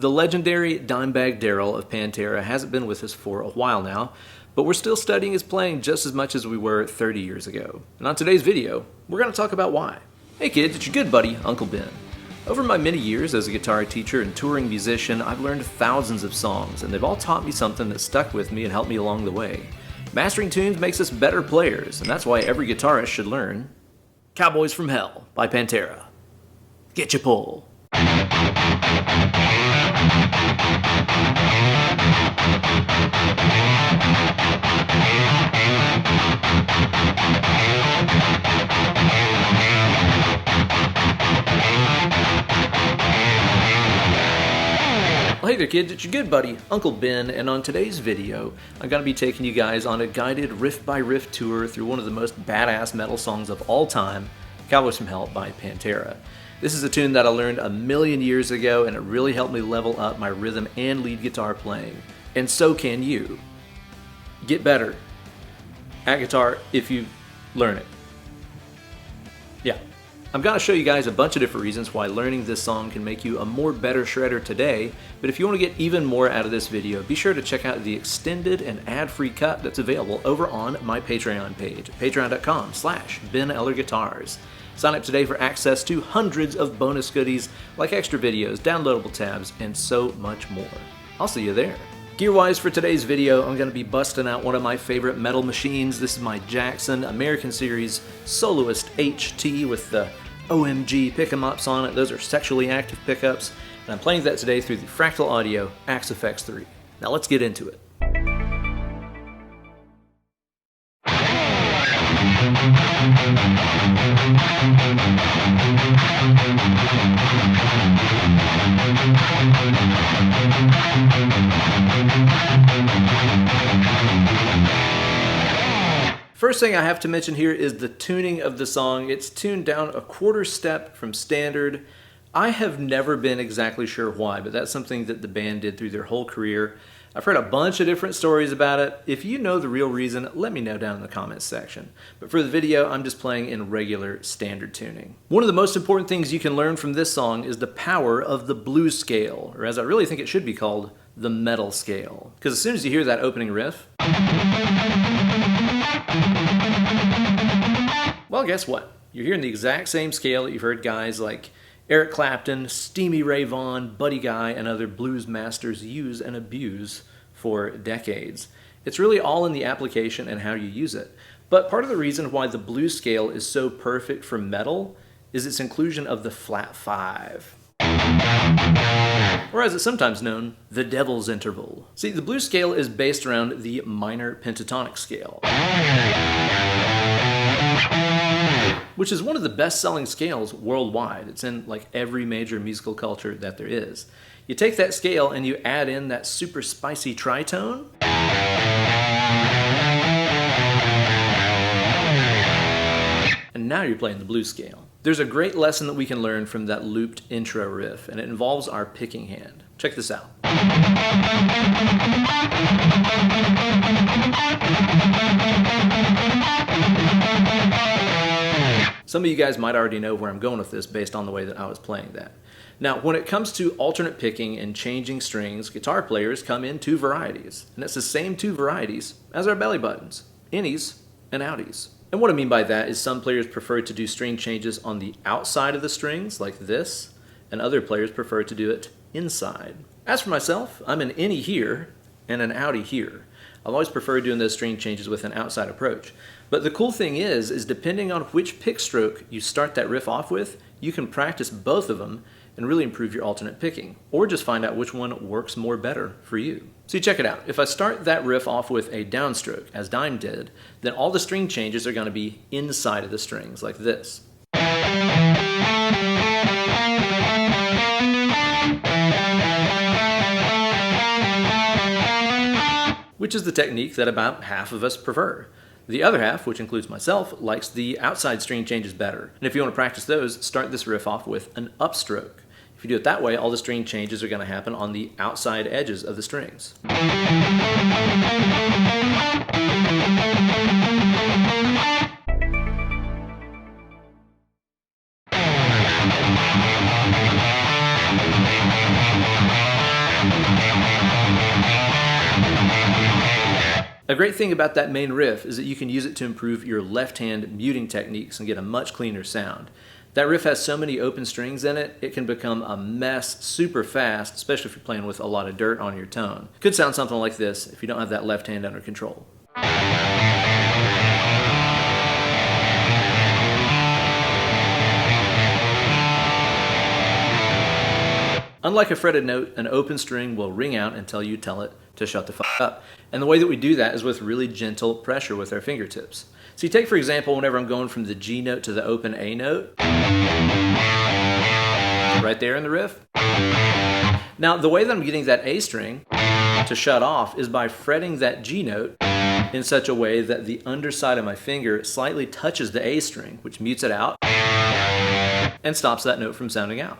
The legendary Dimebag Darrell of Pantera hasn't been with us for a while now, but we're still studying his playing just as much as we were 30 years ago. And on today's video, we're going to talk about why. Hey kids, it's your good buddy, Uncle Ben. Over my many years as a guitar teacher and touring musician, I've learned thousands of songs, and they've all taught me something that stuck with me and helped me along the way. Mastering tunes makes us better players, and that's why every guitarist should learn Cowboys from Hell by Pantera. Get your pull. Well, hey there kids, it's your good buddy, Uncle Ben, and on today's video, I'm going to be taking you guys on a guided riff-by-riff tour through one of the most badass metal songs of all time, Cowboys from Hell by Pantera. This is a tune that I learned a million years ago, and it really helped me level up my rhythm and lead guitar playing. And so can you. Get better at guitar if you learn it. Yeah. I'm going to show you guys a bunch of different reasons why learning this song can make you a more better shredder today, but if you want to get even more out of this video, be sure to check out the extended and ad-free cut that's available over on my Patreon page, patreon.com/Ben Eller Guitars. Sign up today for access to hundreds of bonus goodies like extra videos, downloadable tabs, and so much more. I'll see you there. Gear-wise for today's video, I'm going to be busting out one of my favorite metal machines. This is my Jackson American Series Soloist HT with the OMG pick-em-ups on it. Those are sexually active pickups, and I'm playing that today through the Fractal Audio Axe FX 3. Now let's get into it. First thing I have to mention here is the tuning of the song. It's tuned down a quarter step from standard. I have never been exactly sure why, but that's something that the band did through their whole career. I've heard a bunch of different stories about it. If you know the real reason, let me know down in the comments section. But for the video, I'm just playing in regular standard tuning. One of the most important things you can learn from this song is the power of the blues scale, or as I really think it should be called, the metal scale. Because as soon as you hear that opening riff, well, guess what? You're hearing the exact same scale that you've heard guys like Eric Clapton, Steamy Ray Vaughan, Buddy Guy, and other blues masters use and abuse for decades. It's really all in the application and how you use it. But part of the reason why the blues scale is so perfect for metal is its inclusion of the flat 5. Or as it's sometimes known, the devil's interval. See, the blues scale is based around the minor pentatonic scale, which is one of the best-selling scales worldwide. It's in like every major musical culture that there is. You take that scale and you add in that super spicy tritone, and now you're playing the blues scale. There's a great lesson that we can learn from that looped intro riff, and it involves our picking hand. Check this out. Some of you guys might already know where I'm going with this based on the way that I was playing that. Now, when it comes to alternate picking and changing strings, guitar players come in two varieties, and it's the same two varieties as our belly buttons, innies and outies. And what I mean by that is some players prefer to do string changes on the outside of the strings, like this, and other players prefer to do it inside. As for myself, I'm an innie here and an outie here. I've always preferred doing those string changes with an outside approach. But the cool thing is depending on which pick stroke you start that riff off with, you can practice both of them and really improve your alternate picking, or just find out which one works more better for you. So check it out. If I start that riff off with a downstroke, as Dime did, then all the string changes are going to be inside of the strings, like this. Which is the technique that about half of us prefer. The other half, which includes myself, likes the outside string changes better. And if you want to practice those, start this riff off with an upstroke. If you do it that way, all the string changes are going to happen on the outside edges of the strings. A great thing about that main riff is that you can use it to improve your left-hand muting techniques and get a much cleaner sound. That riff has so many open strings in it, it can become a mess super fast, especially if you're playing with a lot of dirt on your tone. Could sound something like this if you don't have that left hand under control. Unlike a fretted note, an open string will ring out until you tell it to shut the fuck up. And the way that we do that is with really gentle pressure with our fingertips. So you take, for example, whenever I'm going from the G note to the open A note, right there in the riff. Now, the way that I'm getting that A string to shut off is by fretting that G note in such a way that the underside of my finger slightly touches the A string, which mutes it out and stops that note from sounding out.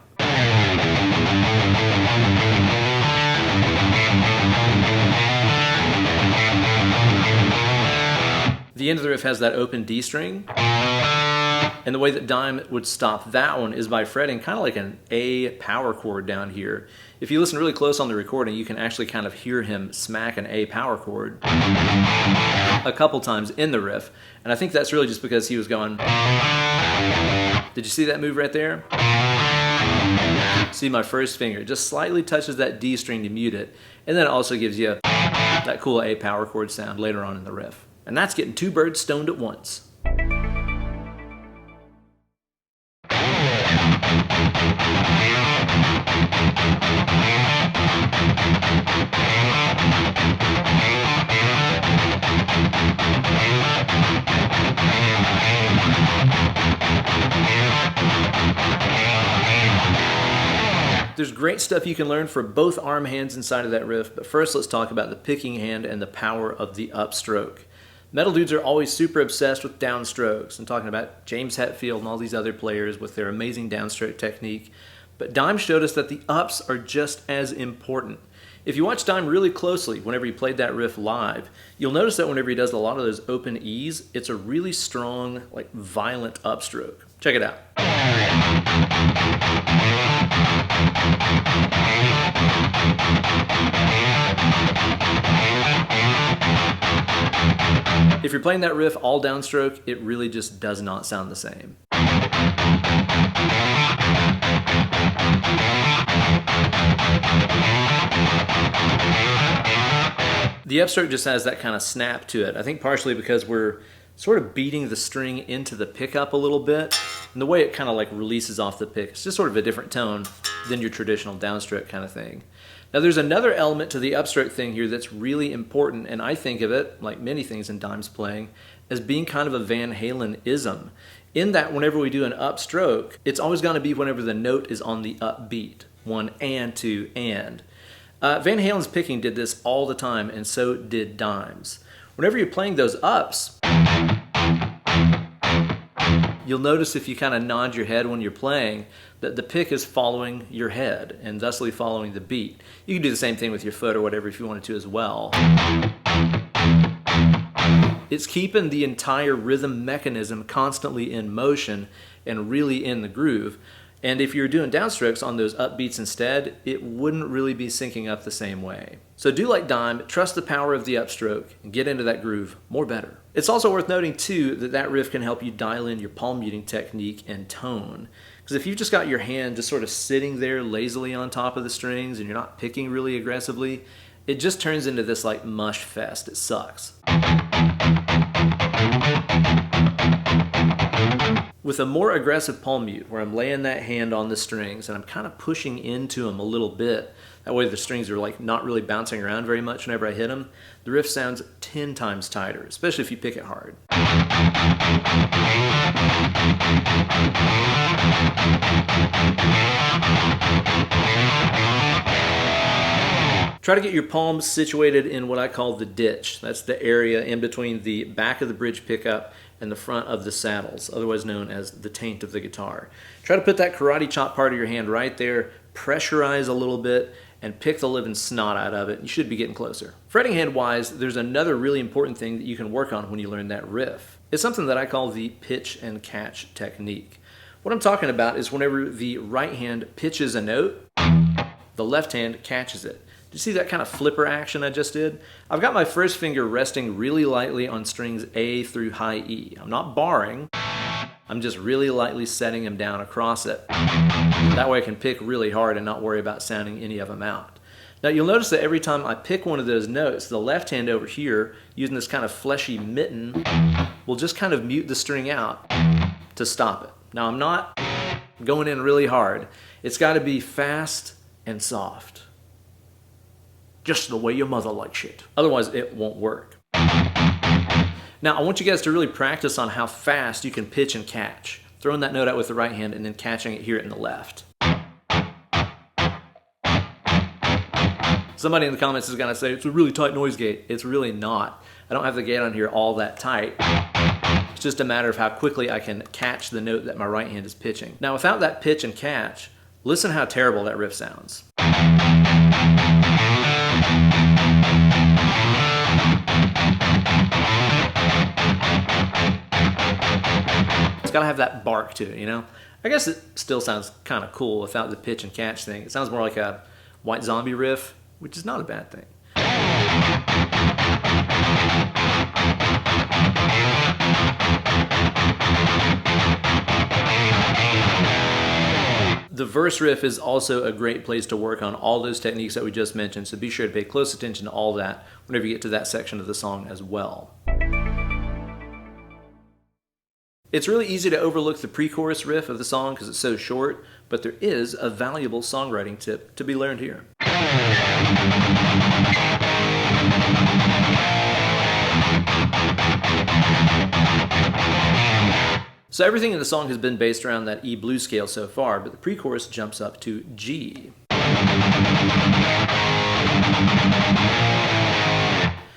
The end of the riff has that open D string, and the way that Dime would stop that one is by fretting kind of like an A power chord down here. If you listen really close on the recording, you can actually kind of hear him smack an A power chord a couple times in the riff, and I think that's really just because he was going... Did you see that move right there? See my first finger, it just slightly touches that D string to mute it, and then it also gives you that cool A power chord sound later on in the riff. And that's getting two birds stoned at once. There's great stuff you can learn for both arm hands inside of that riff, but first let's talk about the picking hand and the power of the upstroke. Metal dudes are always super obsessed with downstrokes. I'm talking about James Hetfield and all these other players with their amazing downstroke technique. But Dime showed us that the ups are just as important. If you watch Dime really closely whenever he played that riff live, you'll notice that whenever he does a lot of those open E's, it's a really strong, like violent upstroke. Check it out. If you're playing that riff all downstroke, it really just does not sound the same. The upstroke just has that kind of snap to it. I think partially because we're sort of beating the string into the pickup a little bit, and the way it kind of like releases off the pick, it's just sort of a different tone than your traditional downstroke kind of thing. Now there's another element to the upstroke thing here that's really important, and I think of it, like many things in Dime's playing, as being kind of a Van Halen-ism. In that whenever we do an upstroke, it's always going to be whenever the note is on the upbeat. 1 and 2 and. Van Halen's picking did this all the time, and so did Dime's. Whenever you're playing those ups, you'll notice if you kind of nod your head when you're playing that the pick is following your head and thusly following the beat. You can do the same thing with your foot or whatever if you wanted to as well. It's keeping the entire rhythm mechanism constantly in motion and really in the groove. And if you're doing downstrokes on those upbeats instead, it wouldn't really be syncing up the same way. So do like Dime, trust the power of the upstroke, and get into that groove more better. It's also worth noting too that that riff can help you dial in your palm muting technique and tone. Because if you've just got your hand just sort of sitting there lazily on top of the strings and you're not picking really aggressively, it just turns into this like mush fest. It sucks. With a more aggressive palm mute, where I'm laying that hand on the strings and I'm kind of pushing into them a little bit, that way the strings are like not really bouncing around very much whenever I hit them, the riff sounds 10 times tighter, especially if you pick it hard. Try to get your palms situated in what I call the ditch. That's the area in between the back of the bridge pickup and the front of the saddles, otherwise known as the taint of the guitar. Try to put that karate chop part of your hand right there, pressurize a little bit, and pick the living snot out of it. You should be getting closer. Fretting hand wise, there's another really important thing that you can work on when you learn that riff. It's something that I call the pitch and catch technique. What I'm talking about is whenever the right hand pitches a note, the left hand catches it. You see that kind of flipper action I just did? I've got my first finger resting really lightly on strings A through high E. I'm not barring, I'm just really lightly setting them down across it. That way I can pick really hard and not worry about sounding any of them out. Now you'll notice that every time I pick one of those notes, the left hand over here, using this kind of fleshy mitten, will just kind of mute the string out to stop it. Now I'm not going in really hard. It's got to be fast and soft. Just the way your mother likes it. Otherwise it won't work. Now I want you guys to really practice on how fast you can pitch and catch. Throwing that note out with the right hand and then catching it here in the left. Somebody in the comments is going to say, it's a really tight noise gate. It's really not. I don't have the gate on here all that tight. It's just a matter of how quickly I can catch the note that my right hand is pitching. Now without that pitch and catch, listen how terrible that riff sounds. It's got to have that bark to it, you know? I guess it still sounds kind of cool without the pitch and catch thing. It sounds more like a White Zombie riff, which is not a bad thing. The verse riff is also a great place to work on all those techniques that we just mentioned, so be sure to pay close attention to all that whenever you get to that section of the song as well. It's really easy to overlook the pre-chorus riff of the song because it's so short, but there is a valuable songwriting tip to be learned here. So everything in the song has been based around that E blues scale so far, but the pre-chorus jumps up to G.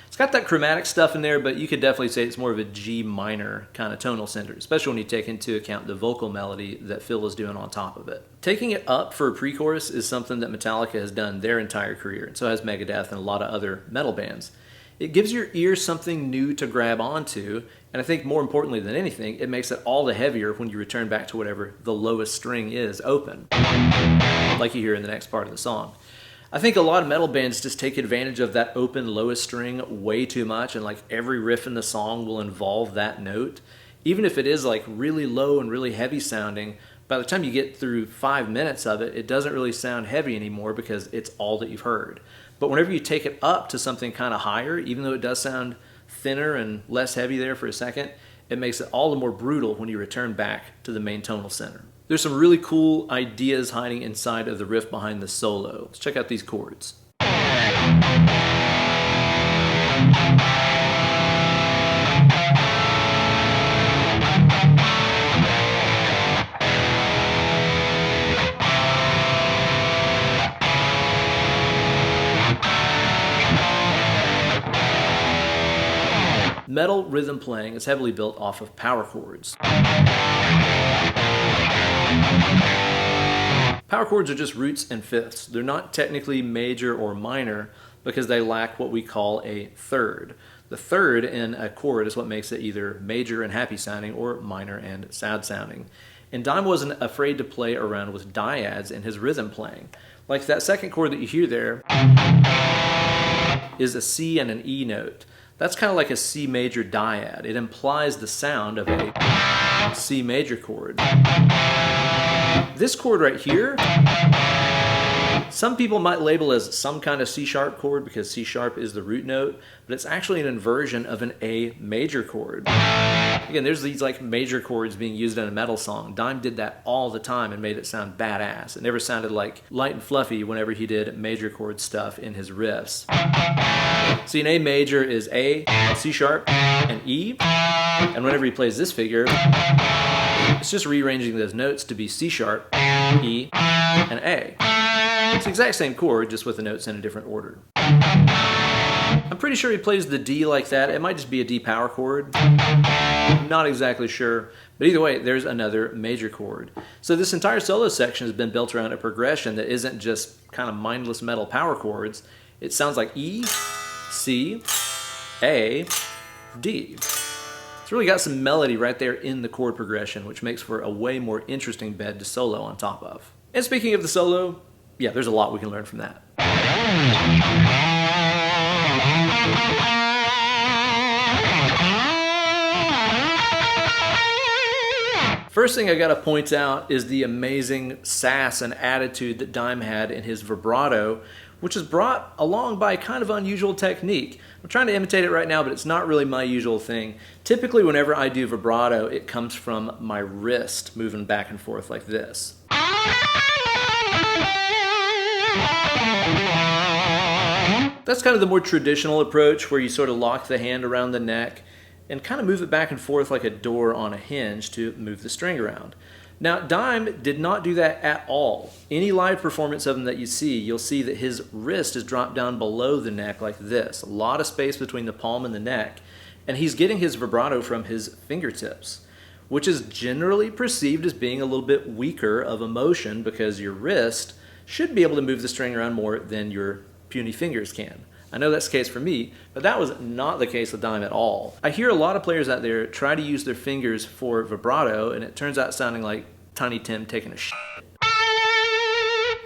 It's got that chromatic stuff in there, but you could definitely say it's more of a G minor kind of tonal center, especially when you take into account the vocal melody that Phil is doing on top of it. Taking it up for a pre-chorus is something that Metallica has done their entire career, and so has Megadeth and a lot of other metal bands. It gives your ear something new to grab onto, and I think more importantly than anything, it makes it all the heavier when you return back to whatever the lowest string is open, like you hear in the next part of the song. I think a lot of metal bands just take advantage of that open lowest string way too much, and like every riff in the song will involve that note. Even if it is like really low and really heavy sounding, by the time you get through 5 minutes of it, it doesn't really sound heavy anymore because it's all that you've heard. But whenever you take it up to something kind of higher, even though it does sound thinner and less heavy there for a second, it makes it all the more brutal when you return back to the main tonal center. There's some really cool ideas hiding inside of the riff behind the solo. Let's check out these chords. Metal rhythm playing is heavily built off of power chords. Power chords are just roots and fifths. They're not technically major or minor because they lack what we call a third. The third in a chord is what makes it either major and happy sounding or minor and sad sounding. And Dime wasn't afraid to play around with dyads in his rhythm playing. Like that second chord that you hear there is a C and an E note. That's kind of like a C major dyad. It implies the sound of a C major chord. This chord right here, some people might label as some kind of C sharp chord because C sharp is the root note, but it's actually an inversion of an A major chord. Again, there's these like major chords being used in a metal song. Dime did that all the time and made it sound badass. It never sounded like light and fluffy whenever he did major chord stuff in his riffs. See, an A major is A, C sharp, and E, and whenever he plays this figure, it's just rearranging those notes to be C sharp, E, and A. It's the exact same chord, just with the notes in a different order. I'm pretty sure he plays the D like that. It might just be a D power chord. Not exactly sure. But either way, there's another major chord. So this entire solo section has been built around a progression that isn't just kind of mindless metal power chords. It sounds like E, C, A, D. It's really got some melody right there in the chord progression, which makes for a way more interesting bed to solo on top of. And speaking of the solo, yeah, there's a lot we can learn from that. First thing I gotta point out is the amazing sass and attitude that Dime had in his vibrato, which is brought along by a kind of unusual technique. I'm trying to imitate it right now, but it's not really my usual thing. Typically, whenever I do vibrato, it comes from my wrist moving back and forth like this. That's kind of the more traditional approach, where you sort of lock the hand around the neck and kind of move it back and forth like a door on a hinge to move the string around. Now, Dime did not do that at all. Any live performance of him that you see, you'll see that his wrist is dropped down below the neck like this. A lot of space between the palm and the neck. And he's getting his vibrato from his fingertips, which is generally perceived as being a little bit weaker of a motion because your wrist should be able to move the string around more than your puny fingers can. I know that's the case for me, but that was not the case with Dime at all. I hear a lot of players out there try to use their fingers for vibrato, and it turns out sounding like Tiny Tim taking a shit.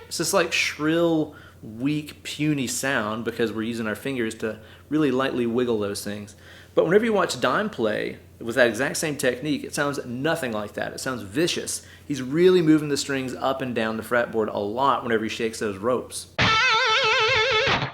It's this like shrill, weak, puny sound because we're using our fingers to really lightly wiggle those things. But whenever you watch Dime play with that exact same technique, it sounds nothing like that. It sounds vicious. He's really moving the strings up and down the fretboard a lot whenever he shakes those ropes.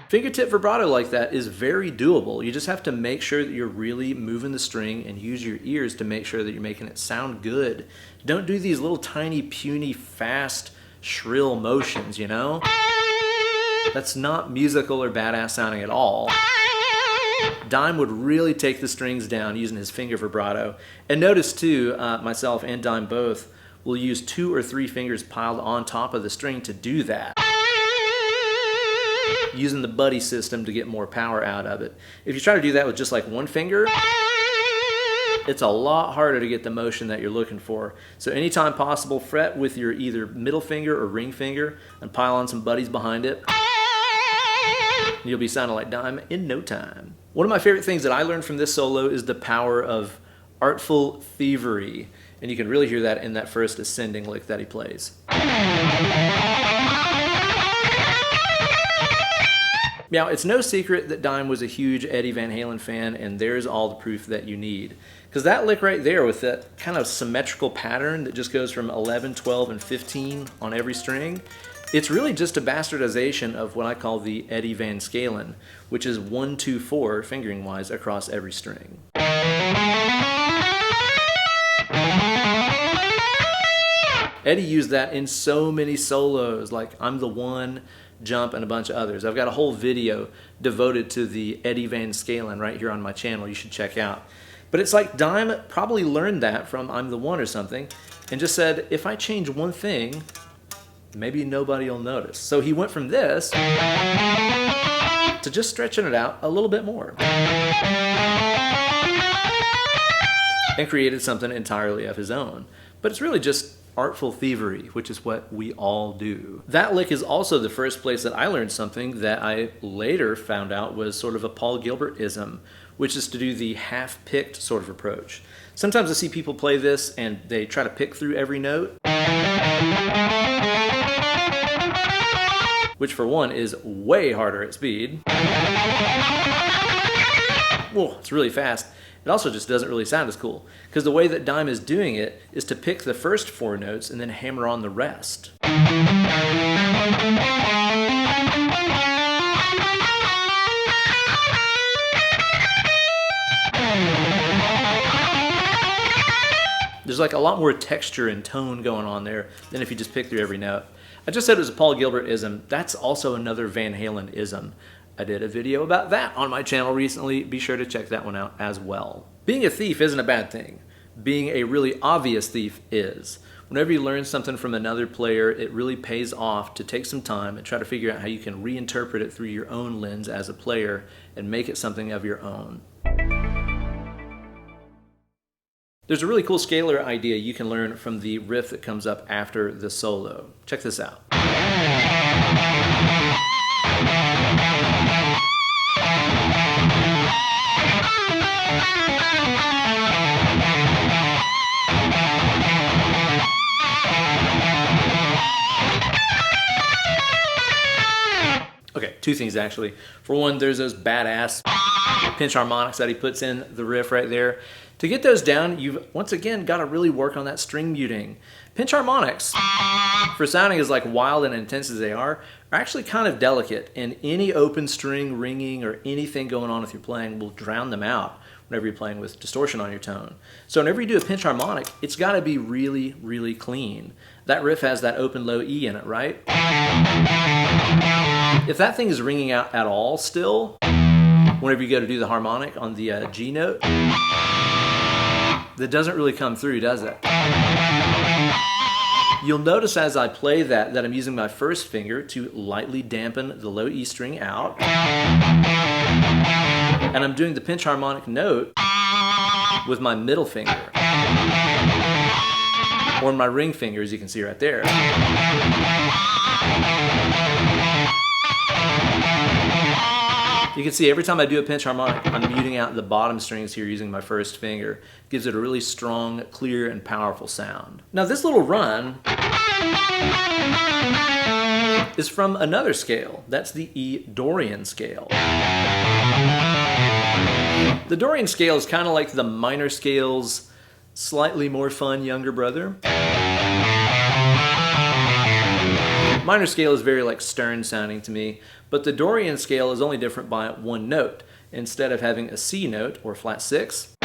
Fingertip vibrato like that is very doable. You just have to make sure that you're really moving the string and use your ears to make sure that you're making it sound good. Don't do these little tiny, puny, fast, shrill motions, you know? That's not musical or badass sounding at all. Dime would really take the strings down using his finger vibrato. And notice too, myself and Dime both will use 2 or 3 fingers piled on top of the string to do that, using the buddy system to get more power out of it. If you try to do that with just like one finger, it's a lot harder to get the motion that you're looking for. So anytime possible, fret with your either middle finger or ring finger and pile on some buddies behind it. You'll be sounding like Dime in no time. One of my favorite things that I learned from this solo is the power of artful thievery. And you can really hear that in that first ascending lick that he plays. Now, it's no secret that Dime was a huge Eddie Van Halen fan, and there's all the proof that you need. Because that lick right there with that kind of symmetrical pattern that just goes from 11, 12, and 15 on every string, it's really just a bastardization of what I call the Eddie Van Scalen, which is 1, 2, 4 fingering-wise across every string. Eddie used that in so many solos, like I'm the One, Jump, and a bunch of others. I've got a whole video devoted to the Eddie Van Scalen right here on my channel you should check out. But it's like Dime probably learned that from I'm the One or something and just said, if I change one thing, maybe nobody will notice. So he went from this to just stretching it out a little bit more and created something entirely of his own. But it's really just artful thievery, which is what we all do. That lick is also the first place that I learned something that I later found out was sort of a Paul Gilbert-ism, which is to do the half-picked sort of approach. Sometimes I see people play this and they try to pick through every note, which for one is way harder at speed. Whoa, it's really fast. It also just doesn't really sound as cool, because the way that Dime is doing it is to pick the first 4 notes and then hammer on the rest. There's like a lot more texture and tone going on there than if you just pick through every note. I just said it was a Paul Gilbert-ism. That's also another Van Halen-ism. I did a video about that on my channel recently. Be sure to check that one out as well. Being a thief isn't a bad thing. Being a really obvious thief is. Whenever you learn something from another player, it really pays off to take some time and try to figure out how you can reinterpret it through your own lens as a player and make it something of your own. There's a really cool scalar idea you can learn from the riff that comes up after the solo. Check this out. Okay, Two things actually. For one, there's those badass pinch harmonics that he puts in the riff right there. To get those down, you've once again got to really work on that string muting. Pinch harmonics, for sounding as like wild and intense as they are actually kind of delicate, and any open string ringing or anything going on with your playing will drown them out whenever you're playing with distortion on your tone. So whenever you do a pinch harmonic, it's got to be really, really clean. That riff has that open low E in it, right? If that thing is ringing out at all still, whenever you go to do the harmonic on the G note, that doesn't really come through, does it? You'll notice as I play that I'm using my first finger to lightly dampen the low E string out. And I'm doing the pinch harmonic note with my middle finger. Or my ring finger, as you can see right there. You can see every time I do a pinch harmonic, I'm muting out the bottom strings here using my first finger. Gives it a really strong, clear, and powerful sound. Now this little run is from another scale. That's the E Dorian scale. The Dorian scale is kind of like the minor scale's slightly more fun younger brother. Minor scale is very like stern sounding to me, but the Dorian scale is only different by one note. Instead of having a C note or flat 6,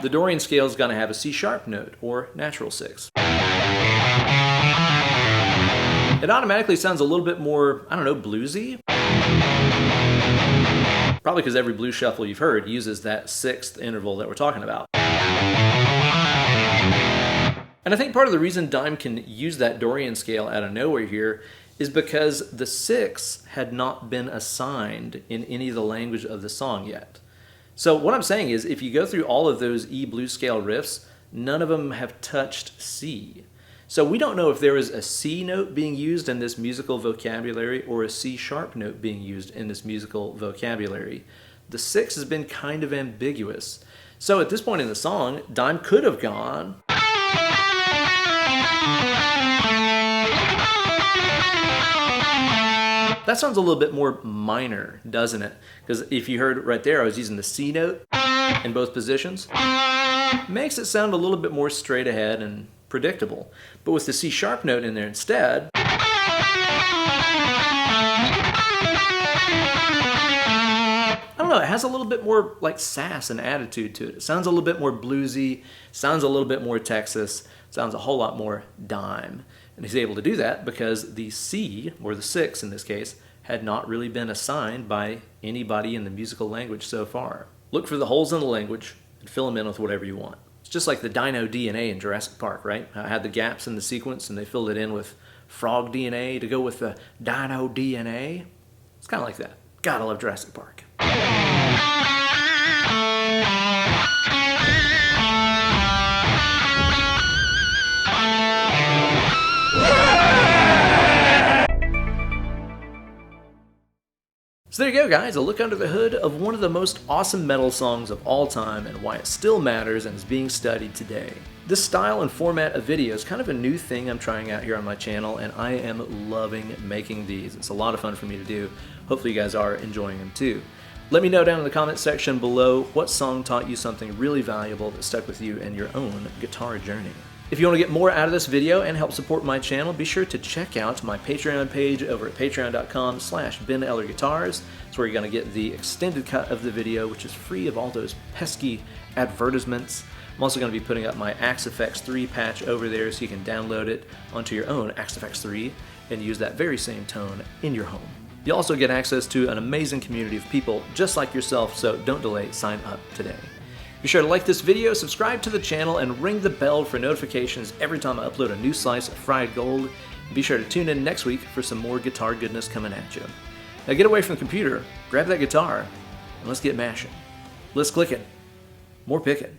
the Dorian scale is going to have a C sharp note or natural 6. It automatically sounds a little bit more, I don't know, bluesy. Probably because every blues shuffle you've heard uses that 6th interval that we're talking about. And I think part of the reason Dime can use that Dorian scale out of nowhere here is because the 6 had not been assigned in any of the language of the song yet. So what I'm saying is, if you go through all of those E blues scale riffs, none of them have touched C. So we don't know if there is a C note being used in this musical vocabulary or a C sharp note being used in this musical vocabulary. The 6 has been kind of ambiguous. So at this point in the song, Dime could have gone... That sounds a little bit more minor, doesn't it? Because if you heard right there, I was using the C note in both positions. Makes it sound a little bit more straight ahead and predictable. But with the C sharp note in there instead, I don't know, it has a little bit more like sass and attitude to it. It sounds a little bit more bluesy, sounds a little bit more Texas, sounds a whole lot more Dime. And he's able to do that because the C, or the 6 in this case, had not really been assigned by anybody in the musical language so far. Look for the holes in the language and fill them in with whatever you want. It's just like the dino DNA in Jurassic Park, right? I had the gaps in the sequence and they filled it in with frog DNA to go with the dino DNA. It's kind of like that. Gotta love Jurassic Park. So there you go, guys, a look under the hood of one of the most awesome metal songs of all time and why it still matters and is being studied today. This style and format of video is kind of a new thing I'm trying out here on my channel, and I am loving making these. It's a lot of fun for me to do. Hopefully you guys are enjoying them too. Let me know down in the comment section below what song taught you something really valuable that stuck with you in your own guitar journey. If you want to get more out of this video and help support my channel, be sure to check out my Patreon page over at patreon.com/BenEllerGuitars. That's where you're going to get the extended cut of the video, which is free of all those pesky advertisements. I'm also going to be putting up my Axe FX 3 patch over there so you can download it onto your own Axe FX 3 and use that very same tone in your home. You'll also get access to an amazing community of people just like yourself, so don't delay, sign up today. Be sure to like this video, subscribe to the channel, and ring the bell for notifications every time I upload a new slice of fried gold. And be sure to tune in next week for some more guitar goodness coming at you. Now get away from the computer, grab that guitar, and let's get mashing. Let's click it. More picking.